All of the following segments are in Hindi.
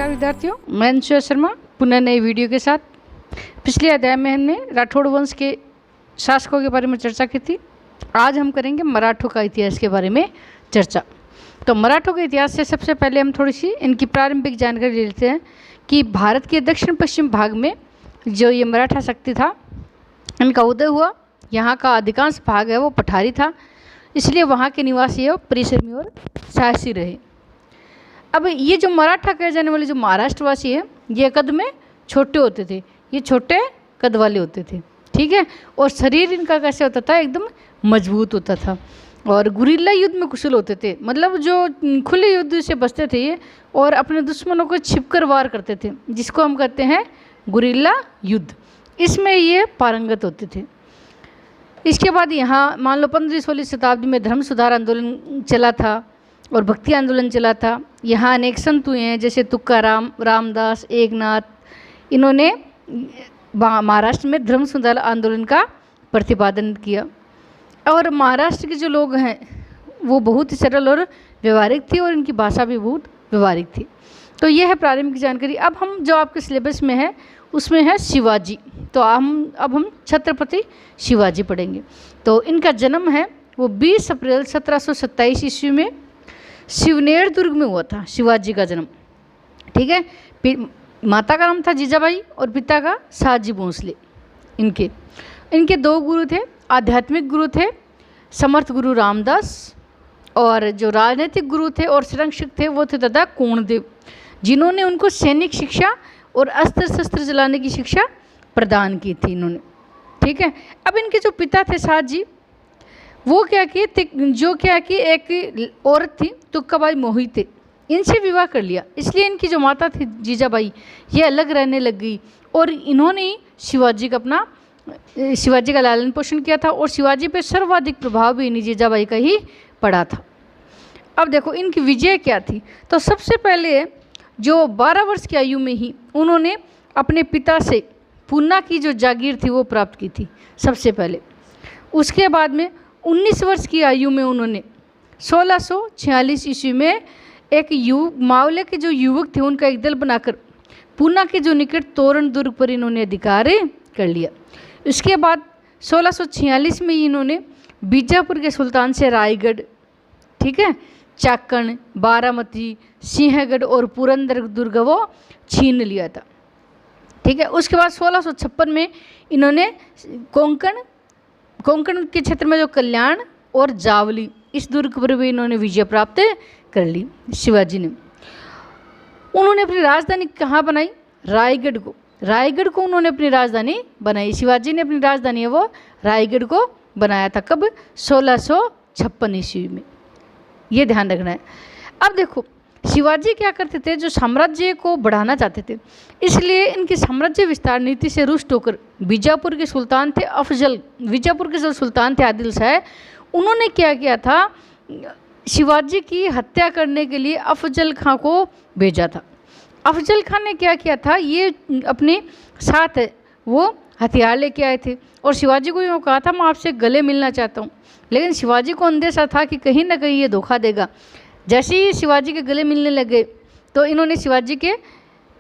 नमस्कार विद्यार्थियों, मैं अंशु शर्मा पुनः नई वीडियो के साथ। पिछले अध्याय में हमने राठौड़ वंश के शासकों के बारे में चर्चा की थी। आज हम करेंगे मराठों का इतिहास के बारे में चर्चा। तो मराठों के इतिहास से सबसे पहले हम थोड़ी सी इनकी प्रारंभिक जानकारी ले लेते हैं कि भारत के दक्षिण पश्चिम भाग में जो ये मराठा शक्ति था, इनका उदय हुआ। यहाँ का अधिकांश भाग है वो पठारी था, इसलिए वहाँ के निवासी है वो परिश्रमी और साहसी रहे। अब ये जो मराठा कहे जाने वाले जो महाराष्ट्रवासी है, ये कद में छोटे होते थे, ये छोटे कद वाले होते थे, ठीक है। और शरीर इनका कैसे होता था, एकदम मजबूत होता था और गुरिल्ला युद्ध में कुशल होते थे। मतलब जो खुले युद्ध से बचते थे ये, और अपने दुश्मनों को छिपकर वार करते थे, जिसको हम कहते हैं गुरिल्ला युद्ध। इसमें ये पारंगत होते थे। इसके बाद यहाँ मान लो 15वीं-16वीं शताब्दी में धर्म सुधार आंदोलन चला था और भक्ति आंदोलन चला था। यहाँ अनेक संत हुए हैं, जैसे तुकाराम, रामदास, एकनाथ। इन्होंने महाराष्ट्र में धर्म सुधार आंदोलन का प्रतिपादन किया। और महाराष्ट्र के जो लोग हैं वो बहुत ही सरल और व्यवहारिक थे और इनकी भाषा भी बहुत व्यवहारिक थी। तो यह है प्रारंभिक जानकारी। अब हम जो आपके सिलेबस में है उसमें है शिवाजी। तो अब हम छत्रपति शिवाजी पढ़ेंगे। तो इनका जन्म है वो 20 अप्रैल 1727 ईस्वी में शिवनेर दुर्ग में हुआ था, शिवाजी का जन्म, ठीक है। माता का नाम था जीजाबाई और पिता का शाहजी भोंसले। इनके दो गुरु थे, आध्यात्मिक गुरु थे समर्थ गुरु रामदास, और जो राजनीतिक गुरु थे और संरक्षक थे वो थे दादा कोणदेव, जिन्होंने उनको सैनिक शिक्षा और अस्त्र शस्त्र चलाने की शिक्षा प्रदान की थी इन्होंने, ठीक है। अब इनके जो पिता थे शाहजी, वो क्या कि एक औरत थी तुक्काबाई मोहिते, इनसे विवाह कर लिया। इसलिए इनकी जो माता थी जीजाबाई, ये अलग रहने लग गई और इन्होंने ही शिवाजी का लालन पोषण किया था। और शिवाजी पे सर्वाधिक प्रभाव भी इन्हीं जीजाबाई का ही पड़ा था। अब देखो इनकी विजय क्या थी। तो सबसे पहले जो 12 वर्ष की आयु में ही उन्होंने अपने पिता से पूना की जो जागीर थी वो प्राप्त की थी सबसे पहले। उसके बाद में 19 वर्ष की आयु में उन्होंने 1646 ईस्वी में एक मावले के जो युवक थे उनका एक दल बनाकर पूना के जो निकट तोरण दुर्ग पर इन्होंने अधिकार कर लिया। उसके बाद 1646 में इन्होंने बीजापुर के सुल्तान से रायगढ़, ठीक है, चाकण, बारामती, सिंहगढ़ और पुरंदर दुर्ग वो छीन लिया था, ठीक है। उसके बाद 1656 में इन्होंने कोंकण के क्षेत्र में जो कल्याण और जावली, इस दुर्ग पर भी इन्होंने विजय प्राप्त कर ली शिवाजी ने। उन्होंने अपनी राजधानी कहाँ बनाई, रायगढ़ को उन्होंने अपनी राजधानी बनाई। शिवाजी ने अपनी राजधानी है वो रायगढ़ को बनाया था। कब? 1656 ईस्वी में, ये ध्यान रखना है। अब देखो शिवाजी क्या करते थे, जो साम्राज्य को बढ़ाना चाहते थे, इसलिए इनकी साम्राज्य विस्तार नीति से रुष्ट होकर बीजापुर के जो सुल्तान थे आदिल शाह, उन्होंने क्या किया था, शिवाजी की हत्या करने के लिए अफजल खां को भेजा था। अफजल खां ने क्या किया था, ये अपने साथ वो हथियार लेके आए थे और शिवाजी को यूँ कहा था मैं आपसे गले मिलना चाहता हूँ। लेकिन शिवाजी को अंदेशा था कि कहीं ना कहीं ये धोखा देगा। जैसे ही शिवाजी के गले मिलने लगे तो इन्होंने शिवाजी के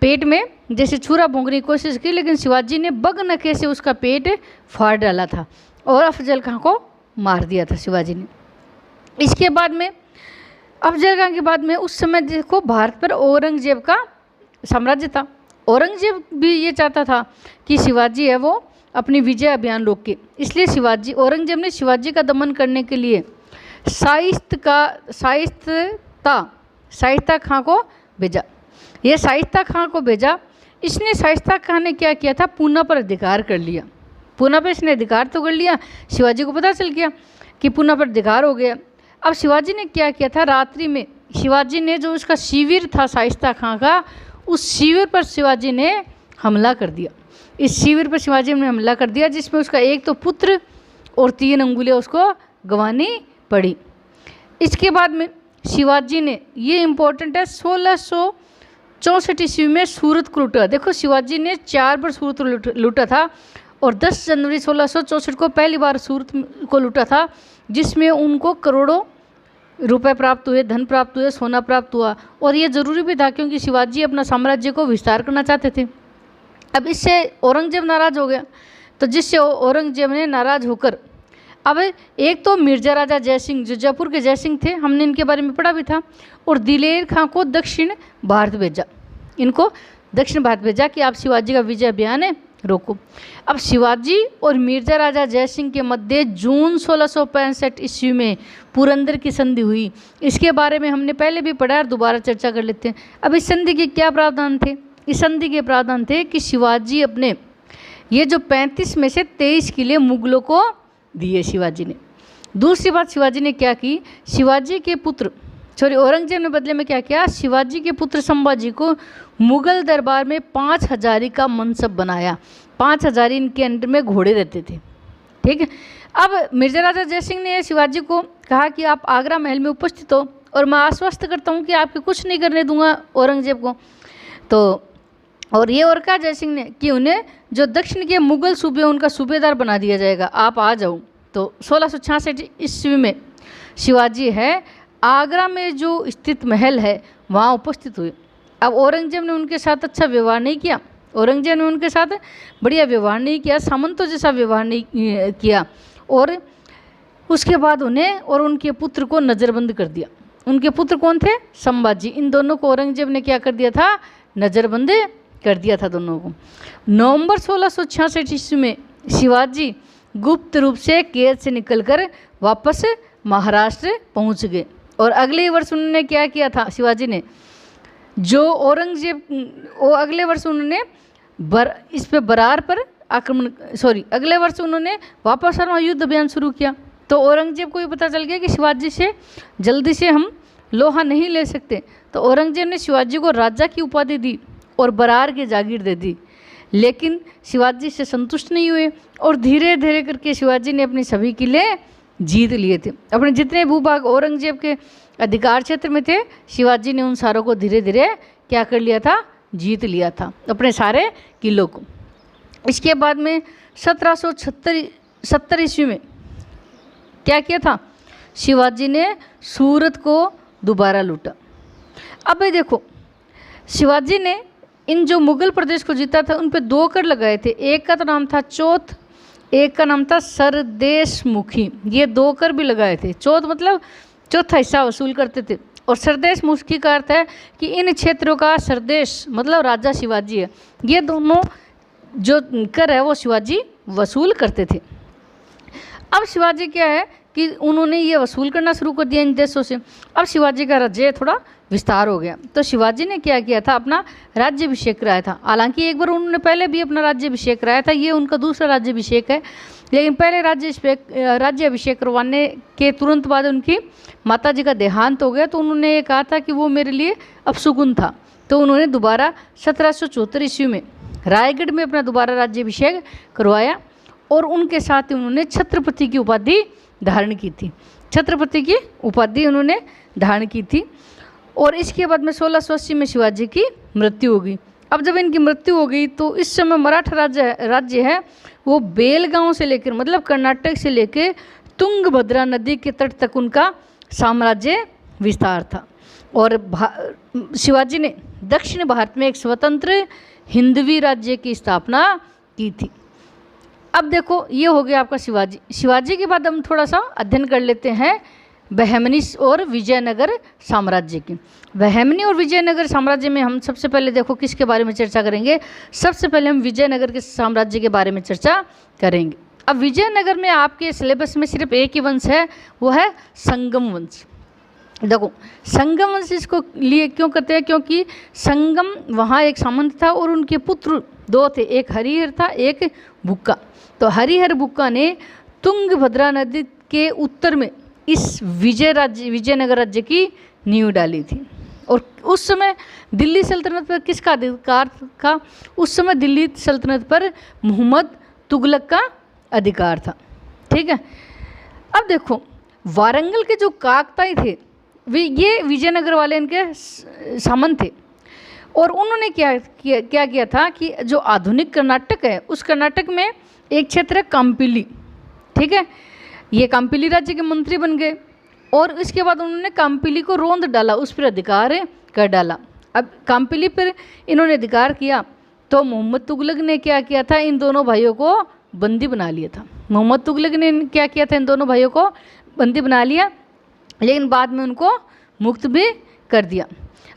पेट में जैसे छुरा भोंकने की कोशिश की, लेकिन शिवाजी ने बगनखे से उसका पेट फाड़ डाला था और अफजल खां को मार दिया था शिवाजी ने। इसके बाद में अफजल खां के बाद में उस समय देखो भारत पर औरंगजेब का साम्राज्य था। औरंगजेब भी ये चाहता था कि शिवाजी है वो अपनी विजय अभियान रोके, इसलिए औरंगजेब ने शिवाजी का दमन करने के लिए शाइस्ता खां को भेजा। ये शाइस्ता खां को भेजा। इसने शाइस्ता खां ने क्या किया था, पूना पर अधिकार कर लिया। पूना पर इसने अधिकार तो कर लिया, शिवाजी को पता चल गया कि पूना पर अधिकार हो गया। अब शिवाजी ने क्या किया था, रात्रि में शिवाजी ने जो उसका शिविर था शाइस्ता खां का, उस शिविर पर शिवाजी ने हमला कर दिया। इस शिविर पर शिवाजी ने हमला कर दिया, जिसमें उसका एक तो पुत्र और 3 अंगुलियाँ उसको गंवानी पड़ी। इसके बाद में शिवाजी ने, ये इम्पोर्टेंट है, 1664 ईस्वी में सूरत को लूटा। देखो शिवाजी ने 4 बार सूरत लूटा था और 10 जनवरी 1664 को पहली बार सूरत को लूटा था, जिसमें उनको करोड़ों रुपए प्राप्त हुए, धन प्राप्त हुए, सोना प्राप्त हुआ। और ये ज़रूरी भी था क्योंकि शिवाजी अपना साम्राज्य को विस्तार करना चाहते थे। अब इससे औरंगजेब नाराज़ हो गया, तो जिससे औरंगजेब ने नाराज़ होकर अब एक तो मिर्जा राजा जयसिंह जो जयपुर के जयसिंह थे, हमने इनके बारे में पढ़ा भी था, और दिलेर खां को दक्षिण भारत भेजा। इनको दक्षिण भारत भेजा कि आप शिवाजी का विजय अभियान है रोको। अब शिवाजी और मिर्जा राजा जयसिंह के मध्य जून 1665 ईस्वी में पुरंदर की संधि हुई। इसके बारे में हमने पहले भी पढ़ा और दोबारा चर्चा कर लेते हैं। अब इस संधि के क्या प्रावधान थे? इस संधि के प्रावधान थे कि शिवाजी अपने ये जो 35 में से 23 किले मुगलों को दिए शिवाजी ने। दूसरी बात शिवाजी ने क्या की, शिवाजी के पुत्र औरंगजेब ने बदले में क्या किया, शिवाजी के पुत्र संभाजी को मुगल दरबार में 5 हजारी का मनसब बनाया। 5 हजारी इनके अंडर में घोड़े रहते थे। ठीक है। अब मिर्जा राजा जयसिंह ने शिवाजी को कहा कि आप आगरा महल में उपस्थित हो और मैं आश्वस्त करता हूँ कि आपके कुछ नहीं करने दूंगा औरंगजेब को। तो और ये और कहा जयसिंह ने कि उन्हें जो दक्षिण के मुगल सूबे उनका सूबेदार बना दिया जाएगा, आप आ जाओ। तो 1666 ईस्वी में शिवाजी है आगरा में जो स्थित महल है वहाँ उपस्थित हुए। अब औरंगजेब ने उनके साथ अच्छा व्यवहार नहीं किया, औरंगजेब ने उनके साथ बढ़िया व्यवहार नहीं किया, सामंतों जैसा व्यवहार नहीं किया, और उसके बाद उन्हें और उनके पुत्र को नज़रबंद कर दिया। उनके पुत्र कौन थे? संभाजी। इन दोनों को औरंगजेब ने क्या कर दिया था? नज़रबंद कर दिया था दोनों को। नवंबर 1666 ईस्वी में शिवाजी गुप्त रूप से कैद से निकलकर वापस महाराष्ट्र पहुंच गए। और अगले वर्ष उन्होंने क्या किया था? शिवाजी ने जो औरंगजेब अगले वर्ष उन्होंने इस पे बरार पर आक्रमण अगले वर्ष उन्होंने वापस आना युद्ध अभियान शुरू किया। तो औरंगजेब को भी पता चल गया कि शिवाजी से जल्दी से हम लोहा नहीं ले सकते। तो औरंगजेब ने शिवाजी को राजा की उपाधि दी और बरार की जागीर दे दी, लेकिन शिवाजी से संतुष्ट नहीं हुए और धीरे धीरे करके शिवाजी ने अपने सभी किले जीत लिए थे। अपने जितने भूभाग औरंगजेब के अधिकार क्षेत्र में थे, शिवाजी ने उन सारों को धीरे धीरे क्या कर लिया था? जीत लिया था, अपने सारे किलों को। इसके बाद में 1770 ईस्वी में क्या किया था? शिवाजी ने सूरत को दोबारा लूटा। अब ये देखो, शिवाजी ने इन जो मुगल प्रदेश को जीता था उन पे 2 कर लगाए थे। एक का तो नाम था चौथ, एक का नाम था सरदेशमुखी। ये 2 कर भी लगाए थे। चौथ मतलब चौथा हिस्सा वसूल करते थे, और सरदेशमुखी का अर्थ है कि इन क्षेत्रों का सरदेश मतलब राजा शिवाजी है। ये दोनों जो कर है वो शिवाजी वसूल करते थे। अब शिवाजी क्या है कि उन्होंने ये वसूल करना शुरू कर दिया इन देशों से। अब शिवाजी का राज्य थोड़ा विस्तार हो गया, तो शिवाजी ने क्या किया था? अपना राज्याभिषेक कराया था। हालांकि एक बार उन्होंने पहले भी अपना राज्याभिषेक कराया था, ये उनका दूसरा राज्याभिषेक है। लेकिन पहले राज्याभिषेक करवाने के तुरंत बाद उनकी माता जी का देहांत हो गया, तो उन्होंने ये कहा था कि वो मेरे लिए अपशुकुन था। तो उन्होंने दोबारा 1774 ईस्वी में रायगढ़ में अपना दोबारा राज्याभिषेक करवाया, और उनके साथ ही उन्होंने छत्रपति की उपाधि धारण की थी। छत्रपति की उपाधि उन्होंने धारण की थी। और इसके बाद में 1680 में शिवाजी की मृत्यु हो गई। अब जब इनकी मृत्यु हो गई तो इस समय मराठा राज्य है वो बेलगांव से लेकर मतलब कर्नाटक से लेकर तुंगभद्रा नदी के तट तक उनका साम्राज्य विस्तार था। और शिवाजी ने दक्षिण भारत में एक स्वतंत्र हिंदवी राज्य की स्थापना की थी। अब देखो, ये हो गया आपका शिवाजी के बाद हम थोड़ा सा अध्ययन कर लेते हैं बहमनी और विजयनगर साम्राज्य की। बहमनी और विजयनगर साम्राज्य में हम सबसे पहले देखो किसके बारे में चर्चा करेंगे? सबसे पहले हम विजयनगर के साम्राज्य के बारे में चर्चा करेंगे। अब विजयनगर में आपके सिलेबस में सिर्फ एक ही वंश है, वो है संगम वंश। देखो, संगम वंश इसको लिए क्यों कहते हैं? क्योंकि संगम वहाँ एक सामंत था और उनके पुत्र 2 थे, एक हरिहर था, एक बुक्का। तो हरिहर बुक्का ने तुंगभद्रा नदी के उत्तर में इस विजयनगर राज्य की नींव डाली थी। और उस समय दिल्ली सल्तनत पर किसका अधिकार था? उस समय दिल्ली सल्तनत पर मोहम्मद तुगलक का अधिकार था। ठीक है। अब देखो, वारंगल के जो काकताई थे ये विजयनगर वाले इनके सामंत थे, और उन्होंने क्या किया था कि जो आधुनिक कर्नाटक है उस कर्नाटक में एक क्षेत्र है कंपिली। ठीक है, ये कंपिली राज्य के मंत्री बन गए। और इसके बाद उन्होंने काम्पिली को रोंद डाला, उस पर अधिकार कर डाला। अब काम्पिली पर इन्होंने अधिकार किया तो मोहम्मद तुगलक ने क्या किया था, इन दोनों भाइयों को बंदी बना लिया था। मोहम्मद तुगलक ने क्या किया था, इन दोनों भाइयों को बंदी बना लिया, लेकिन बाद में उनको मुक्त भी कर दिया।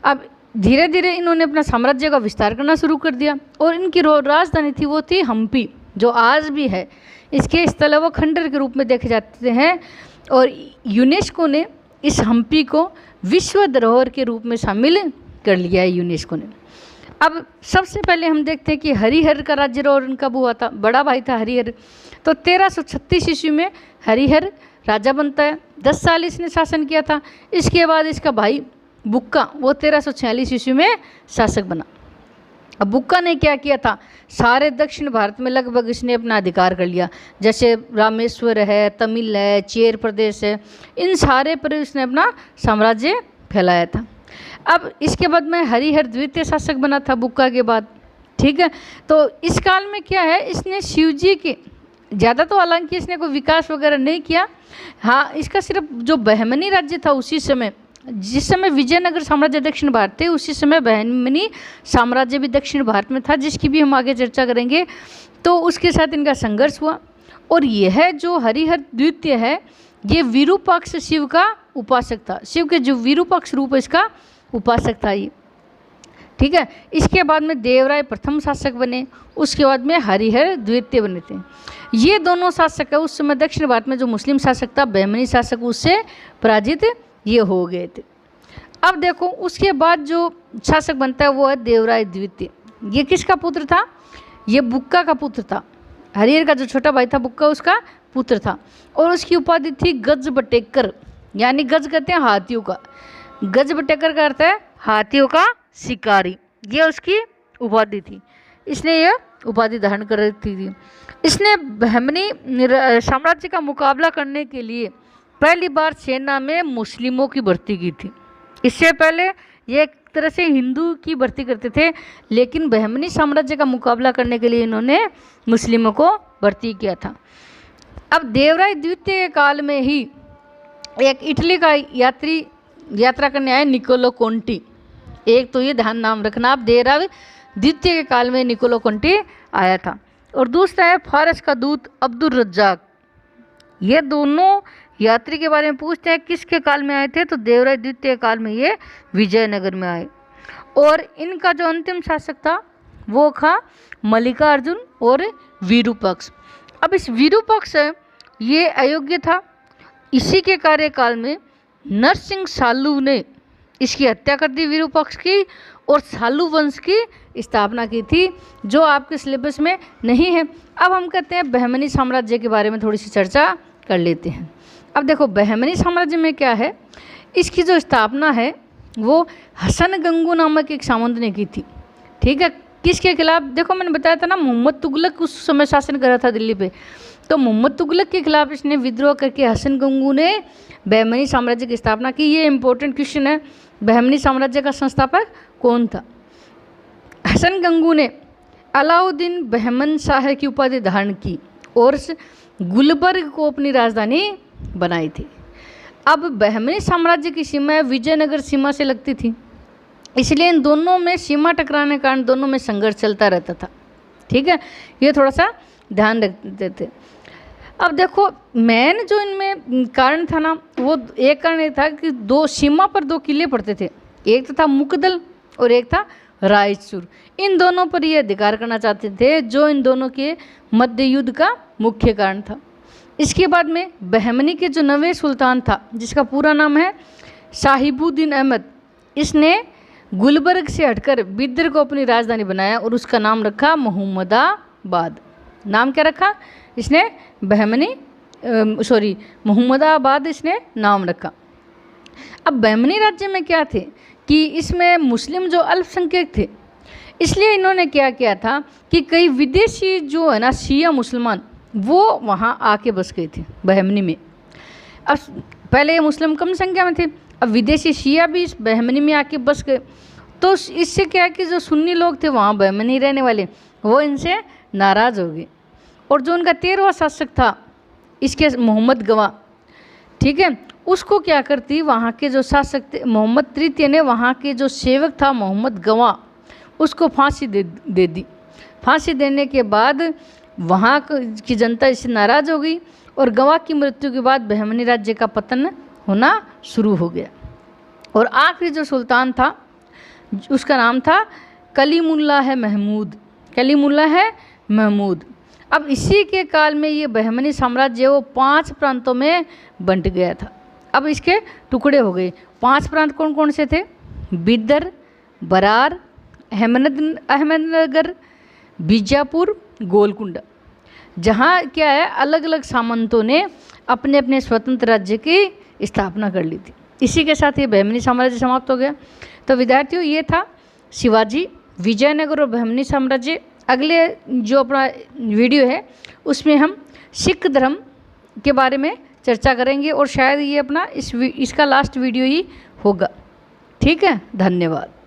अब धीरे धीरे इन्होंने अपना साम्राज्य का विस्तार करना शुरू कर दिया और इनकी राजधानी थी वो थी हम्पी, जो आज भी है। इसके स्थल व खंडर के रूप में देखे जाते हैं और यूनेस्को ने इस हम्पी को विश्व धरोहर के रूप में शामिल कर लिया है यूनेस्को ने। अब सबसे पहले हम देखते हैं कि हरिहर का राज्यारोहण कब हुआ था। बड़ा भाई था हरिहर, तो 1336 ईस्वी में हरिहर राजा बनता है। 10 साल इसने शासन किया था। इसके बाद इसका भाई बुक्का वो 1346 ईस्वी में शासक बना। अब बुक्का ने क्या किया था, सारे दक्षिण भारत में लगभग इसने अपना अधिकार कर लिया, जैसे रामेश्वर है, तमिल है, चेर प्रदेश है, इन सारे पर इसने अपना साम्राज्य फैलाया था। अब इसके बाद में हरिहर द्वितीय शासक बना था बुक्का के बाद, ठीक है। तो इस काल में क्या है, इसने शिवजी के ज़्यादा तो हालांकि इसने कोई विकास वगैरह नहीं किया। हाँ, इसका सिर्फ जो बहमनी राज्य था उसी समय, जिस समय विजयनगर साम्राज्य दक्षिण भारत थे, उसी समय बहमनी साम्राज्य भी दक्षिण भारत में था, जिसकी भी हम आगे चर्चा करेंगे। तो उसके साथ इनका संघर्ष हुआ। और यह जो हरिहर द्वितीय है, ये विरूपाक्ष शिव का उपासक था। शिव के जो विरूपाक्ष रूप है इसका उपासक था ये, ठीक है। इसके बाद में देवराय प्रथम शासक बने, उसके बाद में हरिहर द्वितीय बने थे। ये दोनों शासक है उस समय दक्षिण भारत में जो मुस्लिम शासक था, बहमनी शासक, उससे पराजित ये हो गए थे। अब देखो उसके बाद जो शासक बनता है वो है देवराय द्वितीय। ये किसका पुत्र था, ये बुक्का का पुत्र था। हरिहर का जो छोटा भाई था बुक्का, उसका पुत्र था। और उसकी उपाधि थी गज बटेकर, यानी गज कहते हैं हाथियों का, गज बटेकर का अर्थ है हाथियों का शिकारी। ये उसकी उपाधि थी, इसने यह उपाधि धारण कर रखी थी। इसने बहमनी साम्राज्य का मुकाबला करने के लिए पहली बार सेना में मुस्लिमों की भर्ती की थी। इससे पहले ये एक तरह से हिंदू की भर्ती करते थे, लेकिन बहमनी साम्राज्य का मुकाबला करने के लिए इन्होंने मुस्लिमों को भर्ती किया था। अब देवराय द्वितीय के काल में ही एक इटली का यात्रा करने आए निकोलो कोंटी। एक तो ये ध्यान नाम रखना आप, देवराय द्वितीय के काल में निकोलो कोंटी आया था। और दूसरा है फारस का दूत अब्दुल रज्जाक। ये दोनों यात्री के बारे में पूछते हैं किसके काल में आए थे, तो देवराय द्वितीय काल में ये विजयनगर में आए। और इनका जो अंतिम शासक था वो था मल्लिकार्जुन और विरूपाक्ष। अब इस विरूपाक्ष ये अयोग्य था। इसी के कार्यकाल में नरसिंह सालू ने इसकी हत्या कर दी विरूपाक्ष की, और सालू वंश की स्थापना की थी, जो आपके सिलेबस में नहीं है। अब हम कहते हैं बहमनी साम्राज्य के बारे में थोड़ी सी चर्चा कर लेते हैं। अब देखो बहमनी साम्राज्य में क्या है, इसकी जो स्थापना है वो हसन गंगू नामक एक सामंत ने की थी, ठीक है। किसके खिलाफ, देखो मैंने बताया था ना मोहम्मद तुगलक उस समय शासन कर रहा था दिल्ली पे, तो मोहम्मद तुगलक के खिलाफ इसने विद्रोह करके हसन गंगू ने बहमनी साम्राज्य की स्थापना की। ये इंपॉर्टेंट क्वेश्चन है, बहमनी साम्राज्य का संस्थापक कौन था। हसन गंगू ने अलाउद्दीन बहमन शाह की उपाधि धारण की और गुलबर्ग को अपनी राजधानी बनाई थी। अब बहमनी साम्राज्य की सीमा विजयनगर सीमा से लगती थी, इसलिए इन दोनों में सीमा टकराने के कारण दोनों में संघर्ष चलता रहता था, ठीक है। ये थोड़ा सा ध्यान रखते थे। अब देखो मेन जो इनमें कारण था ना, वो एक कारण ये था कि दो सीमा पर दो किले पड़ते थे, एक तो था मुकदल और एक था रायचूर। इन दोनों पर ये अधिकार करना चाहते थे, जो इन दोनों के मध्य युद्ध का मुख्य कारण था। इसके बाद में बहमनी के जो नवे सुल्तान था, जिसका पूरा नाम है साहिबुद्दीन अहमद, इसने गुलबर्ग से हटकर बिदर को अपनी राजधानी बनाया और उसका नाम रखा मोहम्मदाबाद। नाम क्या रखा इसने, मोहम्मदाबाद इसने नाम रखा। अब बहमनी राज्य में क्या थे कि इसमें मुस्लिम जो अल्पसंख्यक थे, इसलिए इन्होंने क्या किया था कि कई विदेशी जो है ना शिया मुसलमान, वो वहाँ आके बस गए थे बहमनी में। अब पहले ये मुस्लिम कम संख्या में थे, अब विदेशी शिया भी इस बहमनी में आके बस गए, तो इससे क्या कि जो सुन्नी लोग थे वहाँ बहमनी रहने वाले, वो इनसे नाराज़ हो गए। और जो उनका 13वां शासक था इसके मोहम्मद गवा, ठीक है, उसको क्या करती, वहाँ के जो शासक थे मोहम्मद तृतीय ने, वहाँ के जो सेवक था मोहम्मद गवा, उसको फांसी दे दी। फांसी देने के बाद वहाँ की जनता इससे नाराज़ हो गई और गवा की मृत्यु के बाद बहमनी राज्य का पतन होना शुरू हो गया। और आखिरी जो सुल्तान था उसका नाम था कलीमुल्लाह महमूद। कलीमुल्लाह महमूद। अब इसी के काल में ये बहमनी साम्राज्य वो 5 प्रांतों में बंट गया था। अब इसके टुकड़े हो गए। 5 प्रांत कौन कौन से थे? बिदर, बरार, अहमदनगर, बीजापुर, गोलकुंडा। जहाँ क्या है, अलग अलग सामंतों ने अपने अपने स्वतंत्र राज्य की स्थापना कर ली थी। इसी के साथ ये बहमनी साम्राज्य समाप्त हो गया। तो विद्यार्थियों, ये था शिवाजी, विजयनगर और बहमनी साम्राज्य। अगले जो अपना वीडियो है उसमें हम सिख धर्म के बारे में चर्चा करेंगे और शायद ये अपना इसका लास्ट वीडियो ही होगा। ठीक है, धन्यवाद।